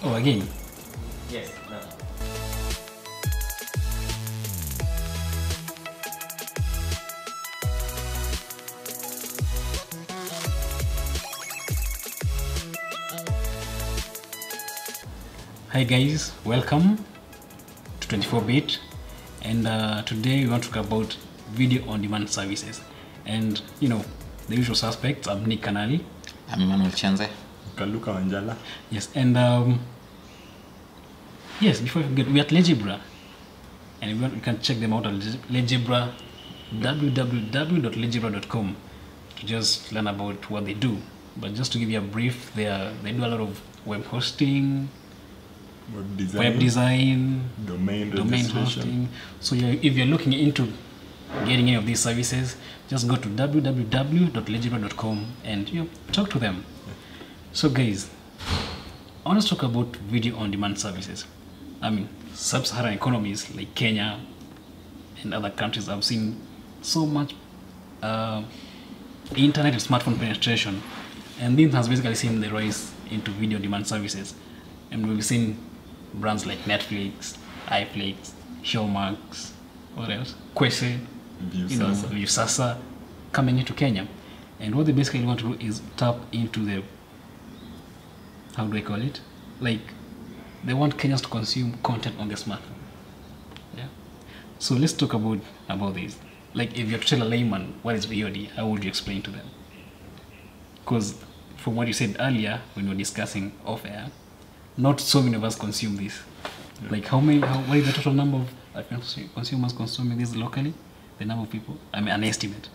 Oh, again? Yes, no. Hi guys, welcome to 24-bit, and today we want to talk about video on demand services. And you know, the usual suspects. I'm Nick Kanali. I'm Emmanuel Chanze. Kaluka Wanjala. Yes, and yes, before we forget, we're at Legibra, and you can check them out at Legibra, www.legibra.com, to just learn about what they do. But just to give you a brief, they do a lot of web hosting, web design, domain hosting. So if you're looking into getting any of these services, just go to www.legibra.com and talk to them. So guys, I want to talk about video on demand services. I mean, sub-Saharan economies like Kenya and other countries have seen so much internet and smartphone penetration, and this has basically seen the rise into video demand services. And we've seen brands like Netflix, iFlix, Showmax, what else? Kwese, Viusasa coming into Kenya. And what they basically want to do is tap into the, how do I call it? Like, they want Kenyans to consume content on their smartphone. Yeah. So let's talk about this. Like, if you have to tell a layman what is VOD, how would you explain to them? Because from what you said earlier when we were discussing off air, not so many of us consume this. Yeah. Like what is the total number of consumers consuming this locally? The number of people? I mean, an estimate.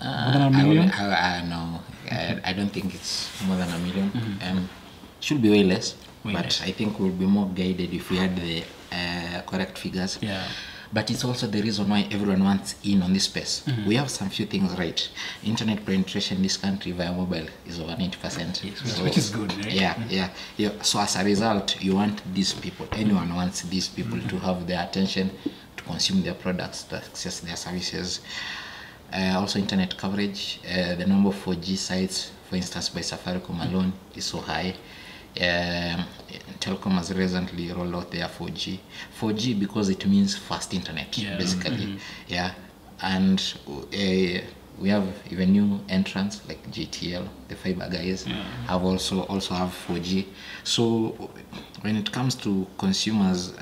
More than a million? No, I don't think it's more than a million. Should be way less, but I think we'll be more guided if we had the correct figures. Yeah. But it's also the reason why everyone wants in on this space. We have some few things right. Internet penetration in this country via mobile is over 90%. Yes, which is good, right? Yeah. So as a result, you want these people, anyone wants these people to have their attention, to consume their products, to access their services. Also internet coverage, the number of 4G sites, for instance, by Safaricom alone is so high. Telkom has recently rolled out their 4G because it means fast internet, basically. And we have even new entrants like GTL, the fiber guys, have also have 4G. So when it comes to consumers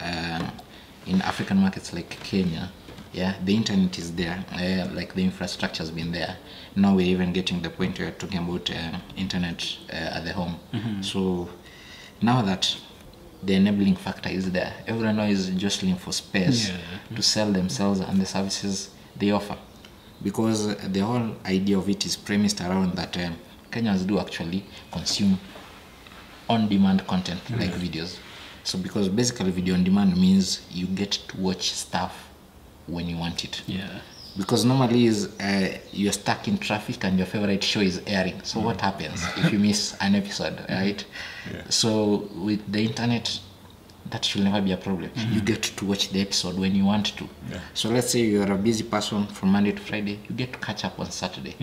in African markets like Kenya, the internet is there, like the infrastructure has been there. Now we're even getting the point where we're talking about internet at the home. So now that the enabling factor is there, everyone now is jostling for space to sell themselves and the services they offer. Because the whole idea of it is premised around that Kenyans do actually consume on-demand content like videos. So because basically video on demand means you get to watch stuff when you want it. Because normally you're stuck in traffic and your favorite show is airing. So what happens if you miss an episode, right? So with the internet, that should never be a problem. You get to watch the episode when you want to. So let's say you're a busy person from Monday to Friday, you get to catch up on Saturday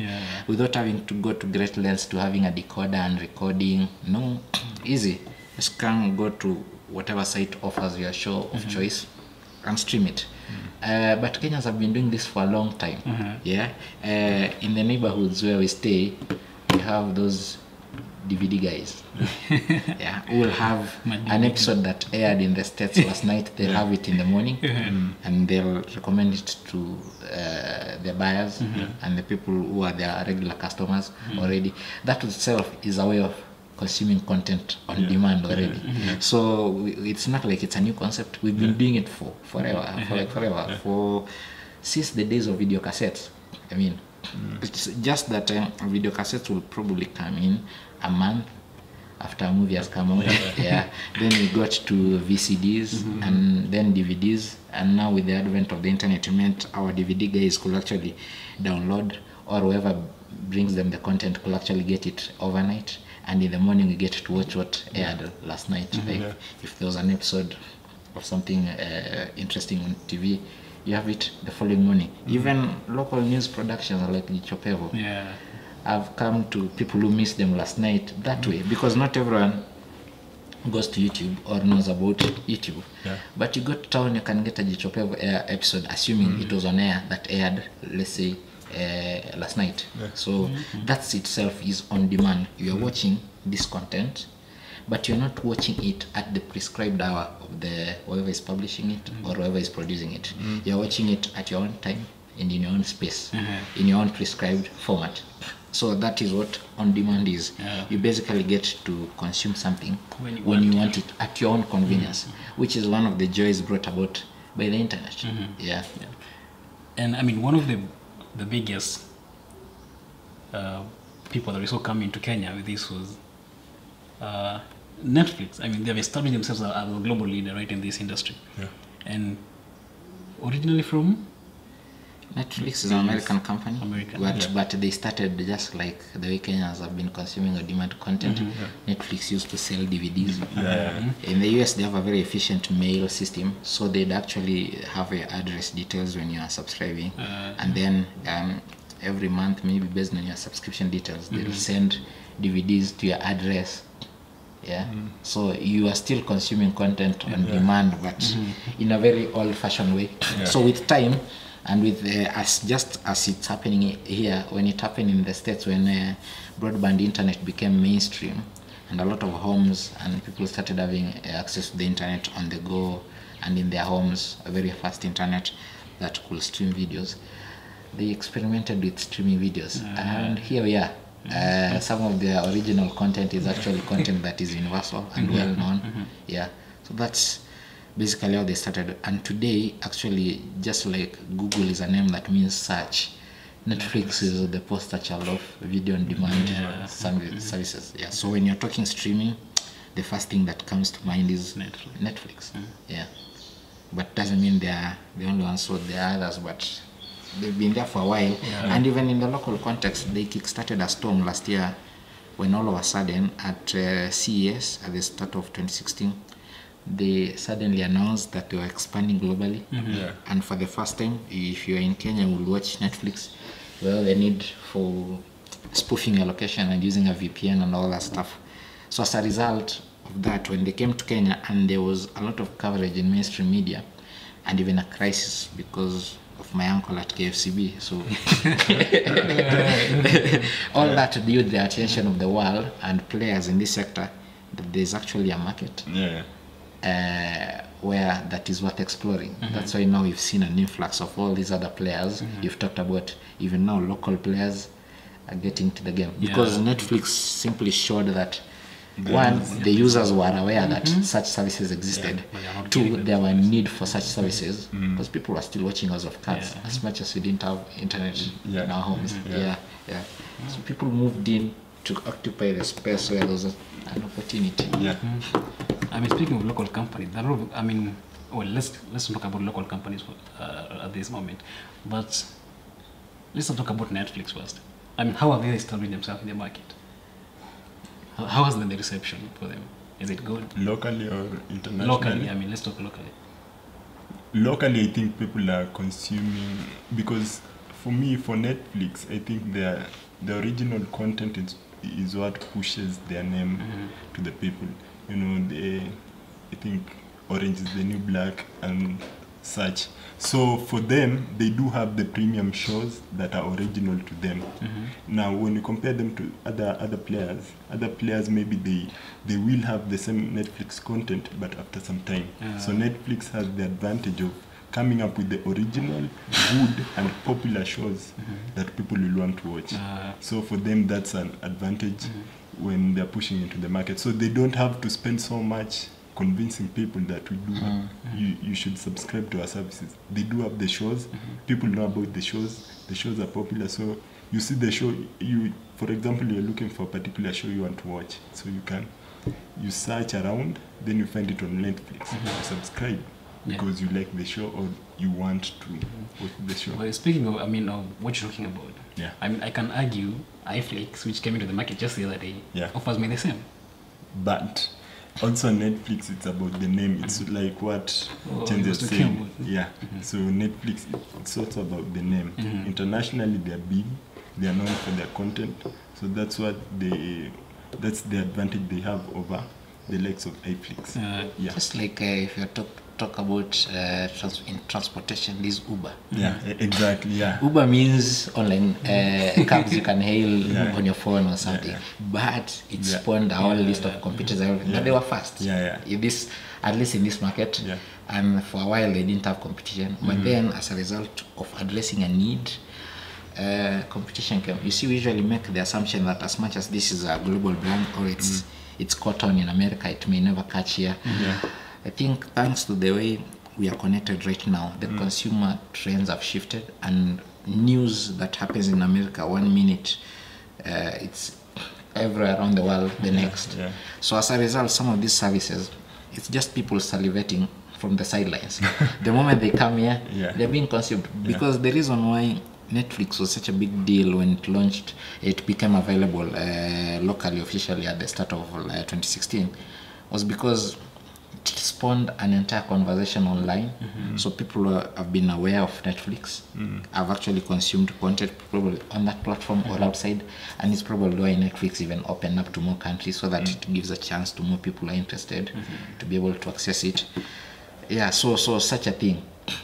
without having to go to great lengths to having a decoder and recording. No, easy. Just can go to whatever site offers your show of choice and stream it. But Kenyans have been doing this for a long time. In the neighborhoods where we stay, we have those DVD guys. Who will have an episode that aired in the States last night. They'll have it in the morning, and they'll recommend it to their buyers and the people who are their regular customers already. That itself is a way of consuming content on demand already. So it's not like it's a new concept. We've been doing it for forever, since the days of video cassettes. I mean, it's just that video cassettes will probably come in a month after a movie has come out. Then we got to VCDs and then DVDs, and now with the advent of the internet, it meant our DVD guys could actually download, or whoever brings them the content could actually get it overnight, and in the morning we get to watch what aired last night. Like if there was an episode of something interesting on TV, you have it the following morning. Even local news productions like Gichopevo have come to people who missed them last night that way, because not everyone goes to YouTube or knows about YouTube. Yeah. But you go to town, you can get a Jichopev episode, assuming it was on air, that aired, let's say, last night. So that itself is on demand. You are watching this content, but you're not watching it at the prescribed hour of the whoever is publishing it or whoever is producing it. You're watching it at your own time and in your own space, in your own prescribed format. So that is what on demand is. You basically get to consume something when you want it at your own convenience, which is one of the joys brought about by the internet. Yeah. And I mean, one of the biggest people that we saw come into Kenya with this was Netflix. I mean, they've established themselves as a global leader, right, in this industry. Yeah. And originally from Netflix is an American company, American, but they started just like the way Kenyans have been consuming on-demand content. Netflix used to sell DVDs. In the US, they have a very efficient mail system, so they'd actually have your address details when you are subscribing, and then every month, maybe based on your subscription details, they'll send DVDs to your address. So you are still consuming content on demand, but in a very old-fashioned way. So with time, and with just as it's happening here, when it happened in the States, when broadband internet became mainstream, and a lot of homes and people started having access to the internet on the go and in their homes, a very fast internet that could stream videos, they experimented with streaming videos, and here we are. Some of their original content is actually content that is universal and well known. So that's basically how they started. And today, actually, just like Google is a name that means search, Netflix is the poster child of video on demand services. So when you're talking streaming, the first thing that comes to mind is Netflix. But doesn't mean they're the only ones. So there are others, but they've been there for a while. And even in the local context, they kickstarted a storm last year when all of a sudden at CES at the start of 2016, they suddenly announced that they were expanding globally. And for the first time, if you're in Kenya, you will watch Netflix. Well, the need for spoofing your location and using a VPN and all that stuff. So as a result of that, when they came to Kenya, and there was a lot of coverage in mainstream media, and even a crisis because of my uncle at KFCB. So all that drew the attention of the world and players in this sector that there's actually a market. Where that is worth exploring. That's why now we've seen an influx of all these other players. You've talked about even now local players are getting to the game because Netflix simply showed that one, the users were aware that such services existed. Two, there were need for such services because people were still watching House of Cards as much as we didn't have internet in our homes. So people moved in to occupy the space where there was an opportunity. I mean, speaking of local companies, let's talk about local companies at this moment. But let's talk about Netflix first. I mean, how have they established themselves in the market? How has been the reception for them? Is it good? Locally or internationally? Locally, I mean, let's talk locally. Locally, I think people are consuming, because for me, for Netflix, I think the original content is what pushes their name to the people. You know, I think Orange is the New Black and such. So for them, they do have the premium shows that are original to them. Now, when you compare them to other players maybe they will have the same Netflix content, but after some time. So Netflix has the advantage of coming up with the original, good and popular shows that people will want to watch. So for them, that's an advantage when they're pushing into the market. So they don't have to spend so much convincing people that we do have, you should subscribe to our services. They do have the shows. People know about the shows. The shows are popular. So you see the show, for example, you're looking for a particular show you want to watch. So you search around, then you find it on Netflix. You subscribe because you like the show or you want to watch the show. Well, speaking of, of what you're talking about, I mean, I can argue iFlix, which came into the market just the other day, offers me the same. But also Netflix, it's about the name. It's like what Chen is saying. So Netflix, it's also about the name. Internationally, they're big. They are known for their content. So that's the advantage they have over the likes of iFlix. Yeah. Just like if you talk about in transportation, this Uber. Yeah, exactly. Yeah. Uber means online cabs you can hail on your phone or something, but it spawned a whole list of competitors. But they were fast. At least in this market, and for a while they didn't have competition. But then, as a result of addressing a need, competition came. You see, we usually make the assumption that as much as this is a global brand or it's caught on in America, it may never catch here. I think thanks to the way we are connected right now, the consumer trends have shifted, and news that happens in America 1 minute, it's everywhere around the world the next. So as a result, some of these services, it's just people salivating from the sidelines. The moment they come here, they're being consumed. Because the reason why Netflix was such a big deal when it launched, it became available locally, officially at the start of 2016, was because it spawned an entire conversation online. So people have been aware of Netflix, have actually consumed content probably on that platform or outside, and it's probably why Netflix even opened up to more countries, so that it gives a chance to more people who are interested to be able to access it. So such a thing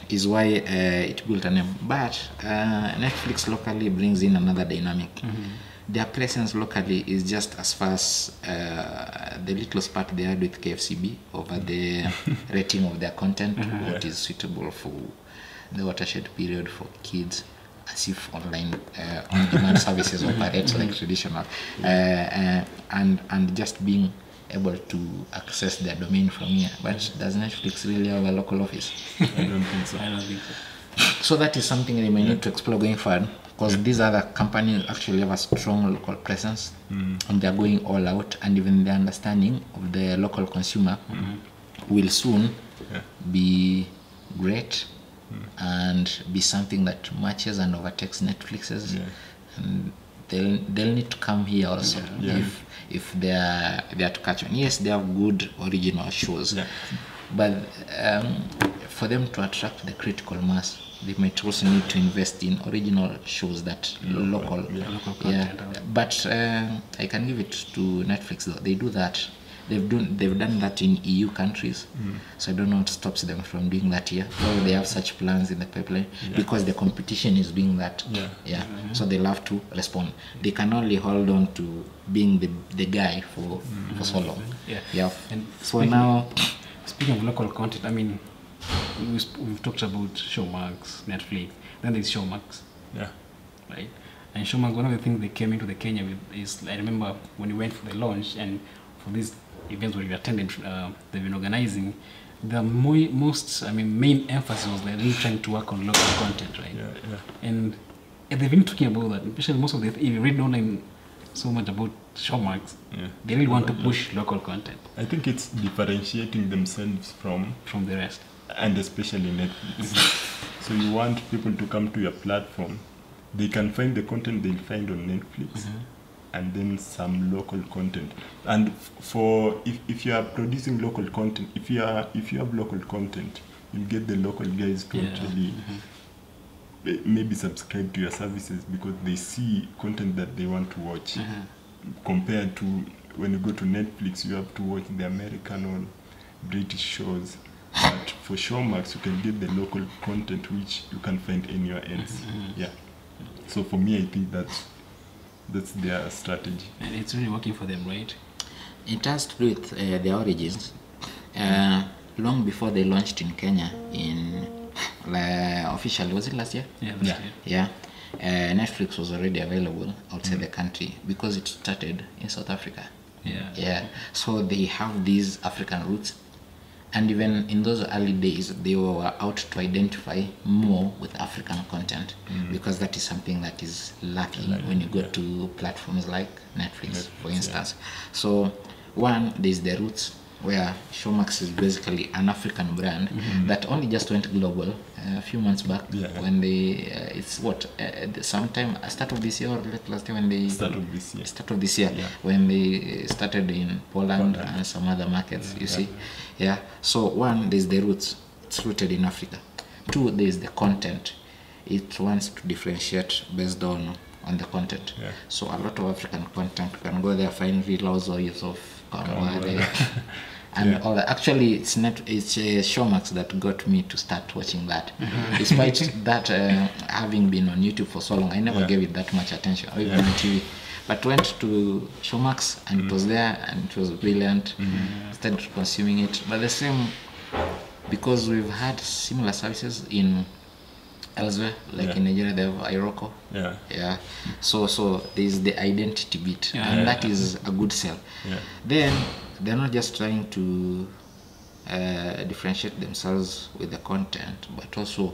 is why it built a name. But Netflix locally brings in another dynamic. Their presence locally is just as far as the little spat they had with KFCB over the rating of their content, what is suitable for the watershed period for kids, as if online on-demand services operate like traditional, and just being able to access their domain from here. But does Netflix really have a local office? I don't think so. So that is something they may need to explore going forward, because these other companies actually have a strong local presence, and they're going all out, and even the understanding of the local consumer will soon be great and be something that matches and overtakes Netflix's. And they'll need to come here also if they're to catch on. Yes, they have good original shows, but for them to attract the critical mass, they might also need to invest in original shows that local content. But I can give it to Netflix though. They do that. They've done that in EU countries, so I don't know what stops them from doing that here. Probably they have such plans in the pipeline because the competition is doing that. So they'll have to respond. They can only hold on to being the guy for so long. And for now, speaking of local content, I mean, we've talked about Showmax, Netflix, then there's Showmax. Right? And Showmax, one of the things they came into the Kenya with is, I remember when we went for the launch and for these events where we attended, they've been organizing, the main emphasis was they're really trying to work on local content, right? And they've been talking about that, especially most of if you read online so much about Showmax, they really want to push local content. I think it's differentiating themselves from the rest. And especially Netflix. So you want people to come to your platform, they can find the content they'll find on Netflix, and then some local content. And for if you are producing local content, if you have local content, you get the local guys to actually maybe subscribe to your services because they see content that they want to watch. Compared to when you go to Netflix, you have to watch the American or British shows. But for Showmax, you can get the local content which you can find anywhere else. So for me, I think that's their strategy. And it's really working for them, right? It has to do with their origins. Long before they launched in Kenya, officially, was it last year? Netflix was already available outside the country because it started in South Africa. So they have these African roots. And even in those early days, they were out to identify more with African content because that is something that is lacking when you go to platforms like Netflix, for instance. So one, there's the roots, where Showmax is basically an African brand that only just went global a few months back when they, sometime start of this year or late last year when they... Start of this year, when they started in Poland and some other markets, you see. So one, there's the roots, it's rooted in Africa. Two, there's the content. It wants to differentiate based on the content. So a lot of African content, you can go there, find reels of Conwale, and all that. Actually, it's Showmax that got me to start watching that. Despite that having been on YouTube for so long, I never gave it that much attention, or even on TV. But went to Showmax and it was there and it was brilliant. Started consuming it. But the same, because we've had similar services in elsewhere, like in Nigeria they have Iroko. Yeah. So there's the identity bit, and that is a good sell. Then they're not just trying to differentiate themselves with the content, but also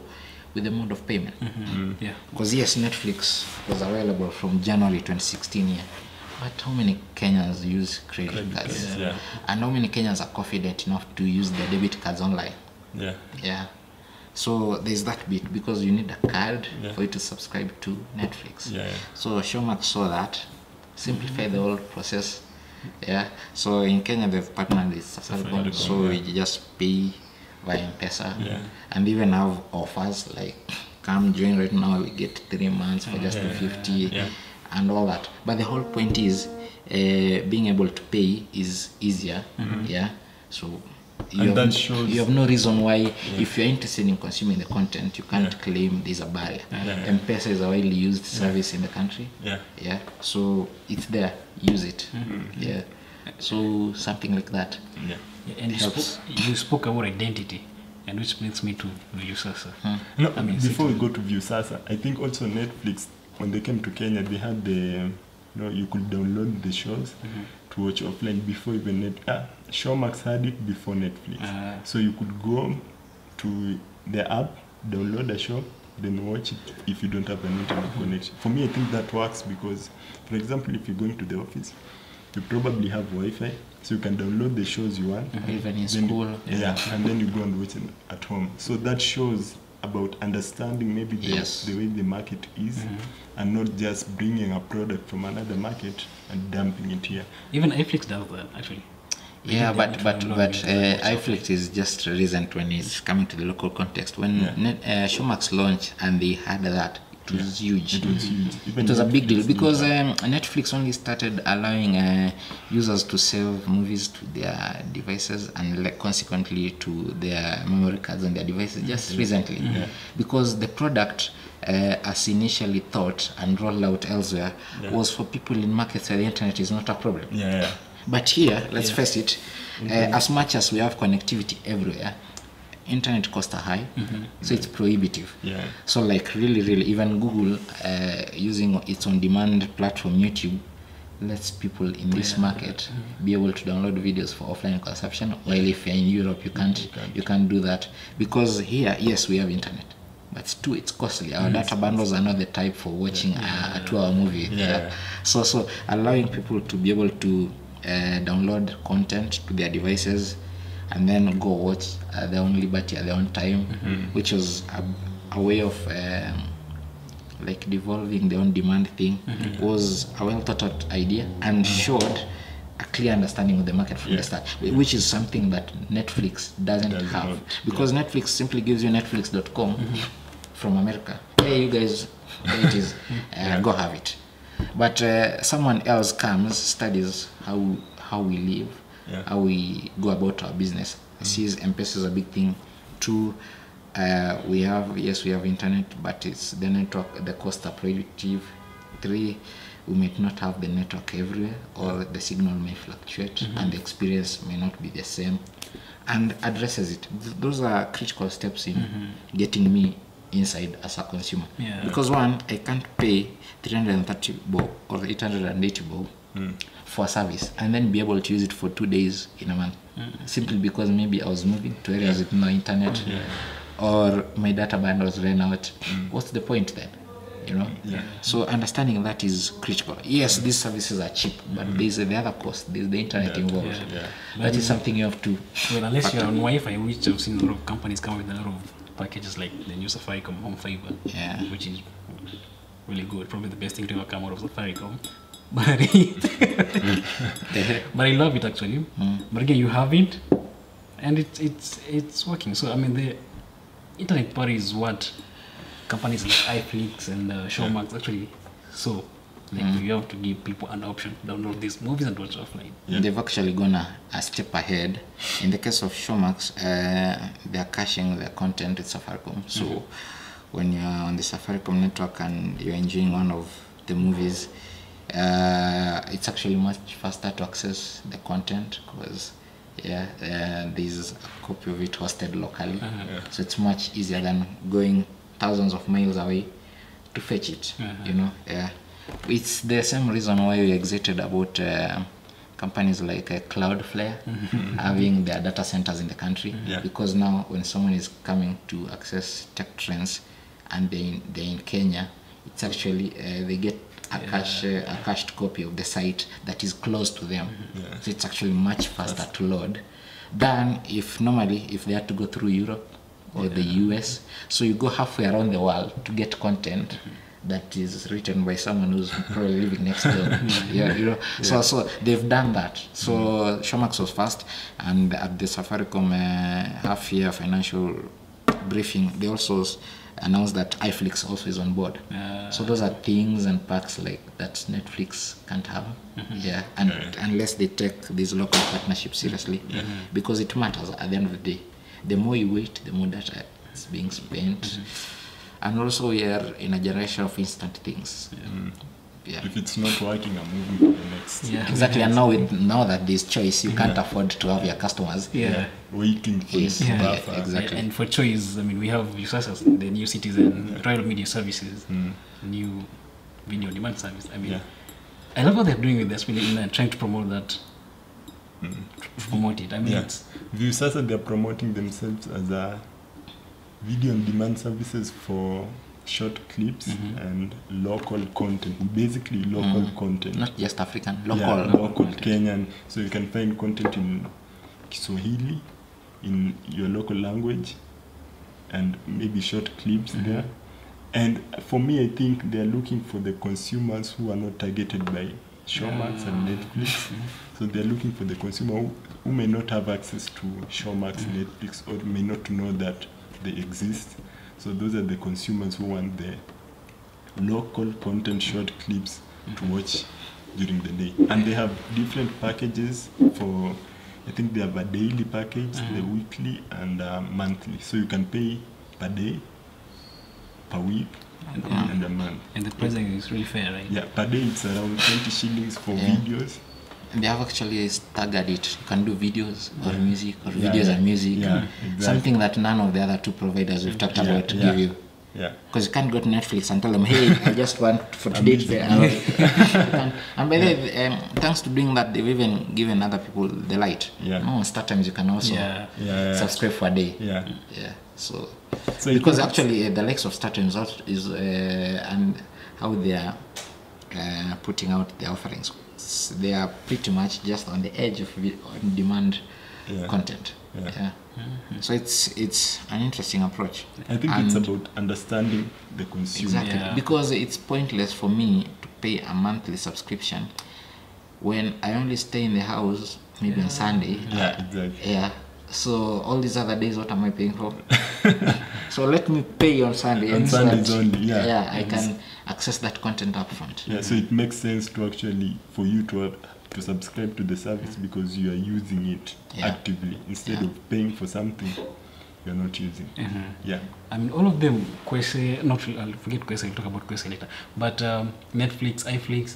with the mode of payment. Because yes, Netflix was available from January 2016 here. But how many Kenyans use credit cards? And how many Kenyans are confident enough to use their debit cards online? So there's that bit, because you need a card for you to subscribe to Netflix. So Showmax saw that, simplify the whole process. So in Kenya they've partnered with Safaricom, so you just pay via M-Pesa, and even have offers like come join right now, we get 3 months for just 50 and all that. But the whole point is being able to pay is easier. So you have no reason why, if you're interested in consuming the content, you can't claim there's a barrier. M-Pesa is a widely used service in the country. So it's there, use it. So something like that. And you spoke about identity, and which brings me to Viusasa. No, I mean, before we go to Viusasa, I think also Netflix, when they came to Kenya, they had the, you could download the shows to watch offline before even Showmax had it before Netflix. So you could go to the app, download a show, then watch it if you don't have an internet connection. For me, I think that works because, for example, if you're going to the office, you probably have Wi-Fi, so you can download the shows you want. Even in school. And then you go and watch them at home. So that shows about understanding maybe the way the market is, and not just bringing a product from another market and dumping it here. Even iFlix does that, actually. But iFlix is just recent when it's coming to the local context. When Showmax launched and they had that, it was huge. It was a big deal because Netflix only started allowing users to save movies to their devices and consequently to their memory cards on their devices just recently. Because the product, as initially thought and rolled out elsewhere, was for people in markets where the internet is not a problem. But here, let's face it, as much as we have connectivity everywhere, internet costs are high, so it's prohibitive. So like really, even Google using its on-demand platform YouTube lets people in this market be able to download videos for offline consumption, while if you're in Europe you can't do that, because here, yes, we have internet, but too, it's costly. Our data bundles are not the type for watching a 2-hour movie. So allowing people to be able to download content to their devices and then go watch at their own liberty at their own time, which was a way of like devolving the on-demand thing, was a well thought out idea and showed a clear understanding of the market from the start, which is something that Netflix doesn't have, because Netflix simply gives you netflix.com from America. Hey, you guys, there it is, go have it. But someone else comes, studies how we live, how we go about our business, sees M-Pesa is a big thing. 2, we have internet, but it's the network, the costs are prohibitive. 3, we might not have the network everywhere, or the signal may fluctuate, and the experience may not be the same, and addresses it. Those are critical steps in getting me inside as a consumer. Because one, I can't pay 330 bob or 880 bob for a service and then be able to use it for 2 days in a month, simply because maybe I was moving to areas with no internet, or my data bundles ran out. What's the point then? So understanding that is critical. Yes, these services are cheap, but there's the other cost, there's the internet involved. That is something you have to unless you're on Wi-Fi, which I've seen a lot of companies come with a lot of packages like the new Safaricom Home Fiber, which is really good, probably the best thing to ever come out of Safaricom. But I love it actually. But again, you have it, and it's working. So I mean, the internet part is what companies like iFlix and Showmax actually saw Like you have to give people an option to download these movies and watch offline. They've actually gone a step ahead. In the case of Showmax, they're caching their content with Safaricom. So when you're on the Safaricom network and you're enjoying one of the movies, it's actually much faster to access the content because there's a copy of it hosted locally. So it's much easier than going thousands of miles away to fetch it. You know, it's the same reason why we exited about companies like Cloudflare having their data centers in the country, because now when someone is coming to access tech trends and they're in Kenya, it's actually they get a cached copy of the site that is close to them. So it's actually much faster to load than if they had to go through Europe or the US. So you go halfway around the world to get content that is written by someone who's probably living next door. You know. So they've done that. So Showmax was fast, and at the Safaricom half-year financial briefing, they also announced that iFlix also is on board. So those are things and perks like that Netflix can't have. Unless they take these local partnerships seriously, because it matters at the end of the day. The more you wait, the more data is being spent. And also we are in a generation of instant things. If it's not working, I'm moving to the next. Exactly. And now that there's choice, you can't afford to have your customers waiting for buffer. Exactly. And for choice, I mean, we have USASAS, the New Citizen, Royal Media Services, new video on demand service. I mean, I love what they're doing with this, really, trying to promote that. To promote it. I mean, Viusasa, they're promoting themselves as a video on demand services for short clips and local content, basically local content. Not just African, local Kenyan. So you can find content in Kiswahili, in your local language, and maybe short clips there. And for me, I think they're looking for the consumers who are not targeted by Showmax and Netflix. So they're looking for the consumer who may not have access to Showmax, Netflix, or may not know that they exist. So those are the consumers who want the local content, short clips to watch during the day. And they have different packages for, I think they have a daily package, the weekly, and monthly. So you can pay per day, per week, and a month. And the pricing is really fair, right? Yeah, per day it's around 20 shillings for videos. They have actually staggered it. You can do videos or music, or videos and music. Exactly. Something that none of the other two providers we've talked about give you. Because you can't go to Netflix and tell them, hey, I just want for today. And by the way, thanks to doing that, they've even given other people the light. On StarTimes, you can also subscribe for a day. So because actually the likes of StarTimes is and how they are putting out their offerings, they are pretty much just on the edge of on-demand content. So it's an interesting approach. I think it's about understanding the consumer. Exactly, because it's pointless for me to pay a monthly subscription when I only stay in the house maybe on Sunday. So all these other days, what am I paying for? So let me pay on Sunday. On Sundays only, I can access that content up front. So it makes sense to actually, for you to subscribe to the service because you are using it actively instead of paying for something you're not using. I mean, all of them, Kwese, I'll forget Kwese, we'll talk about Kwese later, but Netflix, iFlix,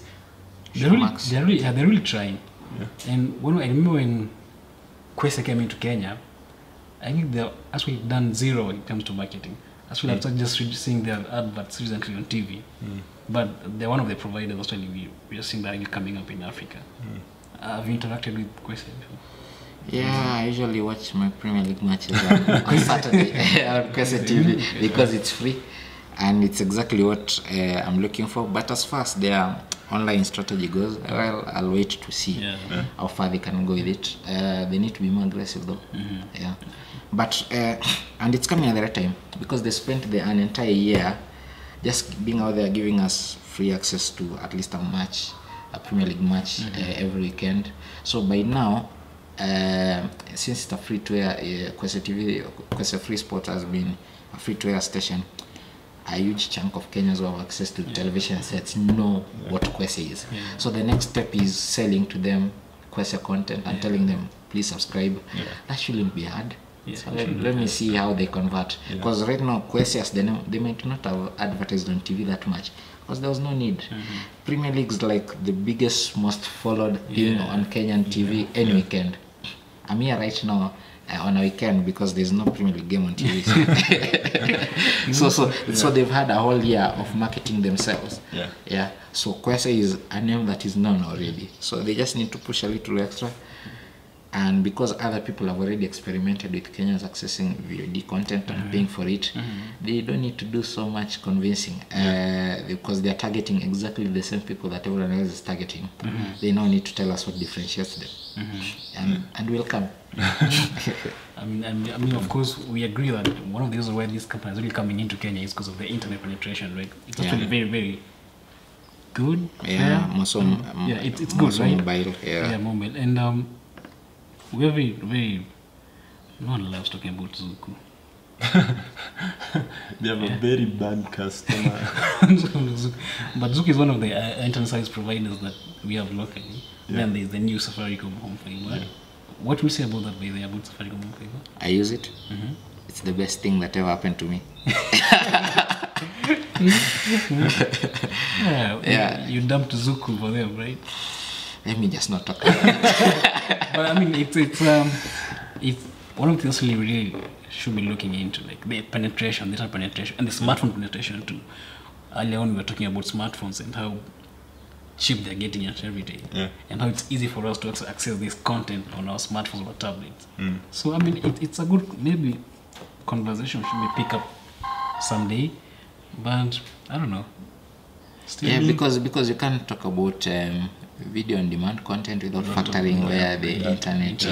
they're really trying. And I remember when Kwese came into Kenya, I think they've actually done zero when it comes to marketing. Actually, I've started just seeing their adverts recently on TV. But they're one of the providers. Actually, we are seeing that coming up in Africa. Have you interacted with Kwese before? I usually watch my Premier League matches on Saturday on Kwese TV because it's free and it's exactly what I'm looking for. But as far as their online strategy goes, well, I'll wait to see how far they can go with it. They need to be more aggressive though. But and it's coming at the right time because they spent an entire year just being out there giving us free access to at least a Premier League match every weekend. So by now, since it's a free-to-air, Kwese TV, Kwese Free Sport has been a free-to-air station, a huge chunk of Kenyans who have access to television sets know what Kwese is. So the next step is selling to them Kwese content and telling them, please subscribe. That shouldn't be hard. So let me see how they convert. Because right now, Kwese as the name, they might not have advertised on TV that much. Because there was no need. Premier League's like the biggest, most followed thing on Kenyan TV any weekend. I'm here right now on a weekend because there's no Premier League game on TV. So they've had a whole year of marketing themselves. So Kwese is a name that is known already. So they just need to push a little extra. And because other people have already experimented with Kenyans accessing VOD content and paying for it, they don't need to do so much convincing because they are targeting exactly the same people that everyone else is targeting. They now need to tell us what differentiates them, and we'll come. I mean, of course, we agree that one of the reasons why these companies are really coming into Kenya is because of the internet penetration, right? It's actually very, very good. It's good, right? Mobile, mobile, and we're very no one loves talking about Zuku. They have a very bad customer. But Zuku is one of the internet service providers that we have locally. Then there's the new Safaricom Home Fiber. What we say about that, by the way, about Safaricom Home Fiber? I use it. It's the best thing that ever happened to me. You dumped Zuku for them, right? Let me just not talk about that. But I mean, it's one of the things we really should be looking into, like the penetration, data penetration, and the smartphone penetration too. Earlier on, we were talking about smartphones and how cheap they're getting it every day, and how it's easy for us to access this content on our smartphones or tablets. So I mean, it's a good maybe conversation should we pick up someday, but I don't know. Still because you can't talk about video on demand content without factoring where the internet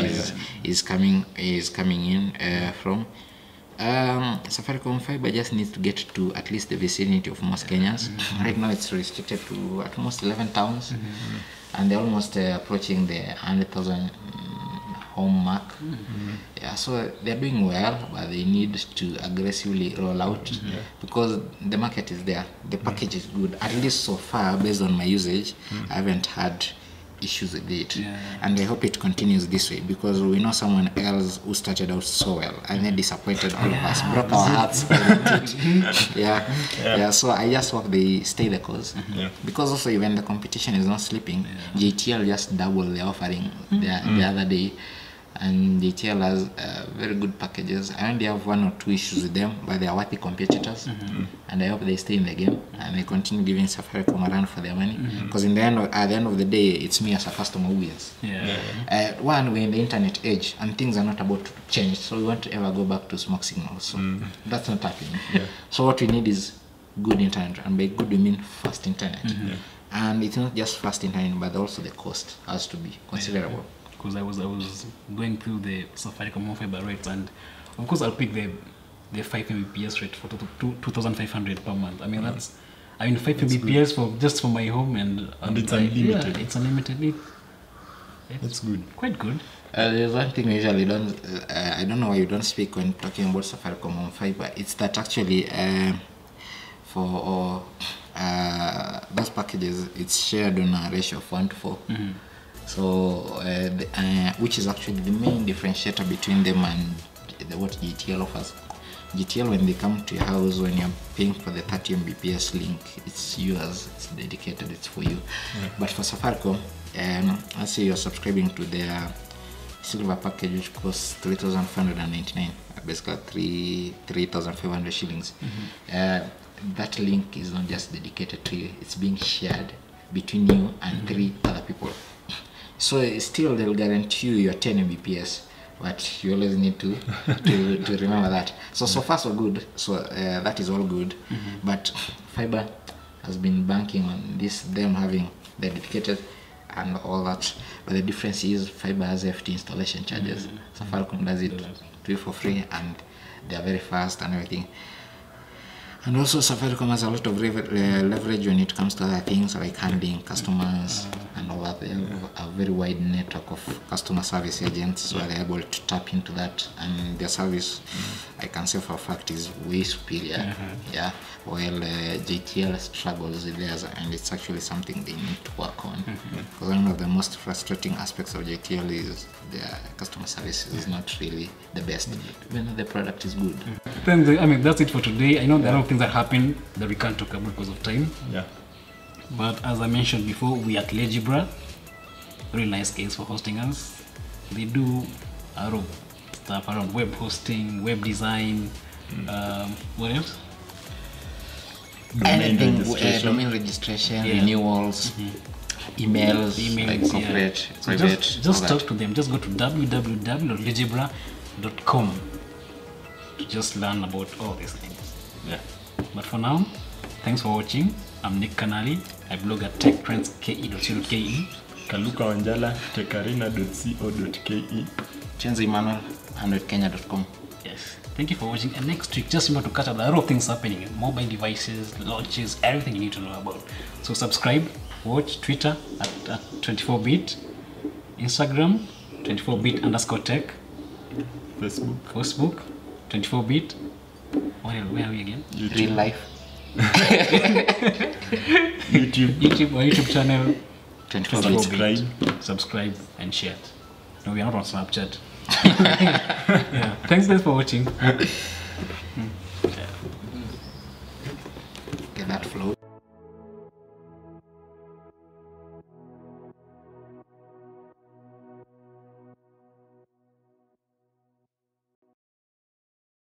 is coming in from. Safaricom Fiber just needs to get to at least the vicinity of most Kenyans. Right now it's restricted to at most 11 towns, and they're almost approaching the 100,000 home mark. So they're doing well, but they need to aggressively roll out because the market is there. The package is good, at least so far. Based on my usage, I haven't had issues with it, and I hope it continues this way because we know someone else who started out so well and then disappointed all of us, broke our hearts. So I just hope they stay the course because also even the competition is not sleeping. JTL just doubled their offering the other day, and JTL has very good packages. I only have 1 or 2 issues with them, but they are worthy competitors, and I hope they stay in the game and they continue giving Safaricom a run for their money. Because at the end of the day, it's me as a customer who wins. One, we're in the internet age, and things are not about to change, so we want to ever go back to smoke signals. So that's not happening. So what we need is good internet, and by good we mean fast internet. And it's not just fast internet, but also the cost has to be considerable. Because I was going through the Safaricom Home Fiber rates, and of course I'll pick the 5 Mbps rate for 2,500 per month. I mean 5 Mbps just for my home, and it's unlimited. It's unlimited. It's good. Quite good. There's one thing we usually don't. I don't know why you don't speak when talking about Safaricom Home Fiber. It's that actually for those packages, it's shared on a ratio of 1:4. So, which is actually the main differentiator between them and what GTL offers. GTL, when they come to your house, when you're paying for the 30 Mbps link, it's yours, it's dedicated, it's for you. But for Safaricom, let's say you're subscribing to their silver package, which costs 3,599, basically 3,500 shillings. That link is not just dedicated to you, it's being shared between you and 3 other people. So still they'll guarantee you your 10 Mbps, but you always need to remember that. So far so good. So that is all good. But Fiber has been banking on them having the dedicated and all that. But the difference is Fiber has FT installation charges. Safaricom does it for free, and they are very fast and everything. And also Safaricom has a lot of leverage when it comes to other things like handling customers and all that. They have a very wide network of customer service agents, so they're able to tap into that, and their service, I can say for a fact, is way superior. Yeah, while JTL struggles with theirs, and it's actually something they need to work on. Because one of the most frustrating aspects of JTL is their customer service is not really the best, even though the product is good. Then I mean, that's it for today. I know there are a lot of things that happen that we can't talk about because of time. Yeah. But as I mentioned before, we at Legibra, very nice guys for hosting us. They do a lot of stuff around web hosting, web design, what else? Anything, domain registration, renewals, emails, like corporate, So private. just talk to them. Just go to www.legibra.com to just learn about all these things. Yeah. But for now, thanks for watching. I'm Nick Canali. I blog at techtrends.ke.co.ke. Kaluka Wanjala, tekarina.co.ke. Chenzi Emmanuel, 100kenya.com. Yes. Thank you for watching. And next week, just remember to catch up. There are a lot of things happening. Mobile devices, launches, everything you need to know about. So subscribe, watch Twitter at 24bit, Instagram 24bit_tech, Facebook 24bit. Where are we again? Real life. YouTube. Our YouTube channel. 24bit. Subscribe and share. No, we are not on Snapchat. Yeah. Thanks guys for watching.